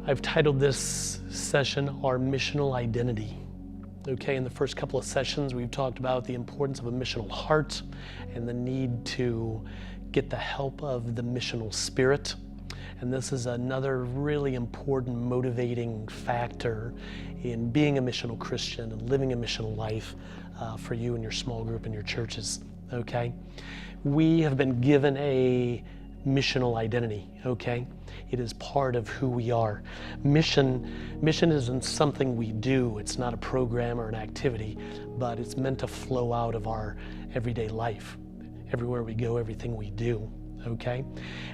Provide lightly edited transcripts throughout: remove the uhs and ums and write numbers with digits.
I've titled this session, Our Missional Identity. Okay, in the first couple of sessions, we've talked about the importance of a missional heart and the need to get the help of the missional spirit. And this is another really important motivating factor in being a missional Christian and living a missional life for you and your small group and your churches, okay? We have been given a missional identity, okay? It is part of who we are. Mission isn't something we do. It's not a program or an activity, but it's meant to flow out of our everyday life. Everywhere we go, everything we do, okay?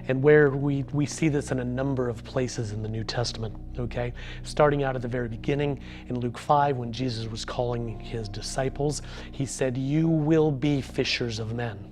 And where we see this in a number of places in the New Testament, okay? Starting out at the very beginning in Luke 5, when Jesus was calling his disciples, he said, "You will be fishers of men."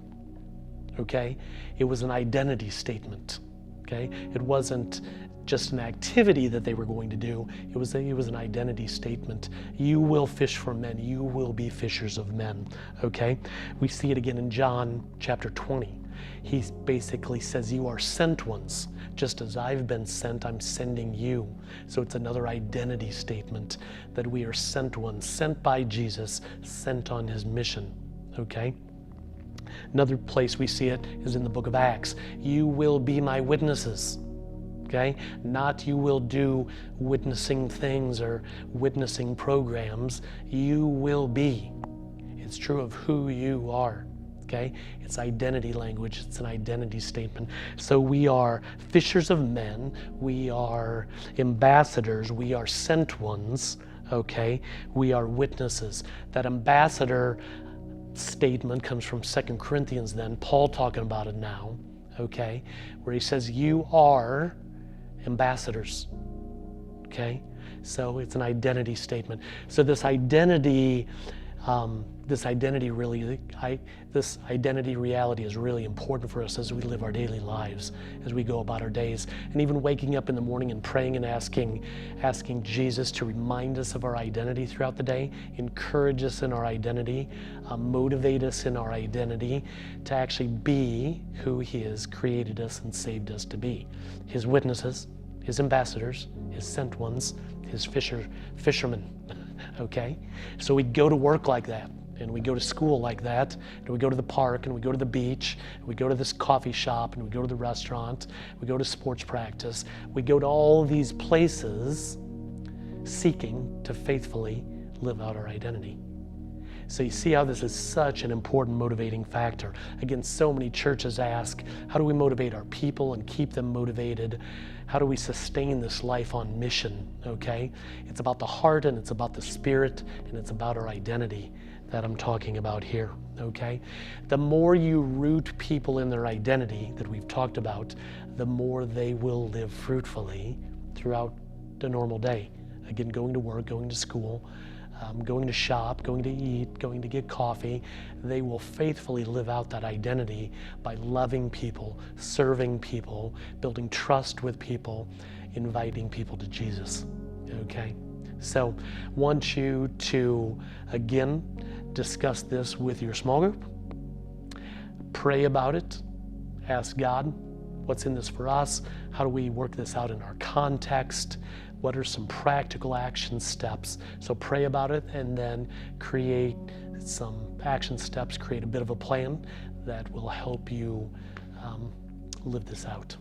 Okay? It was an identity statement. Okay? It wasn't just an activity that they were going to do. It was an identity statement. You will fish for men. You will be fishers of men. Okay? We see it again in John chapter 20. He basically says, "You are sent ones. Just as I've been sent, I'm sending you." So it's another identity statement that we are sent ones, sent by Jesus, sent on his mission. Okay? Another place we see it is in the book of Acts. You will be my witnesses, okay? Not you will do witnessing things or witnessing programs. You will be. It's true of who you are, okay? It's identity language. It's an identity statement. So we are fishers of men. We are ambassadors. We are sent ones, okay? We are witnesses. That ambassador statement comes from 2 Corinthians then, Paul talking about it now, okay, where he says you are ambassadors, okay? So it's an identity statement. So this identity reality is really important for us as we live our daily lives, as we go about our days, and even waking up in the morning and praying and asking Jesus to remind us of our identity throughout the day, encourage us in our identity, motivate us in our identity to actually be who he has created us and saved us to be. His witnesses, his ambassadors, his sent ones, his fishermen, okay? So we go to work like that. And we go to school like that, and we go to the park, and we go to the beach, and we go to this coffee shop, and we go to the restaurant, we go to sports practice. We go to all these places seeking to faithfully live out our identity. So you see how this is such an important motivating factor. Again, so many churches ask, how do we motivate our people and keep them motivated? How do we sustain this life on mission, okay? It's about the heart, and it's about the spirit, and it's about our identity that I'm talking about here, okay? The more you root people in their identity that we've talked about, the more they will live fruitfully throughout the normal day. Again, going to work, going to school, going to shop, going to eat, going to get coffee. They will faithfully live out that identity by loving people, serving people, building trust with people, inviting people to Jesus, okay? So I want you to, again, discuss this with your small group. Pray about it. Ask God, what's in this for us? How do we work this out in our context? What are some practical action steps? So pray about it and then create some action steps, create a bit of a plan that will help you live this out.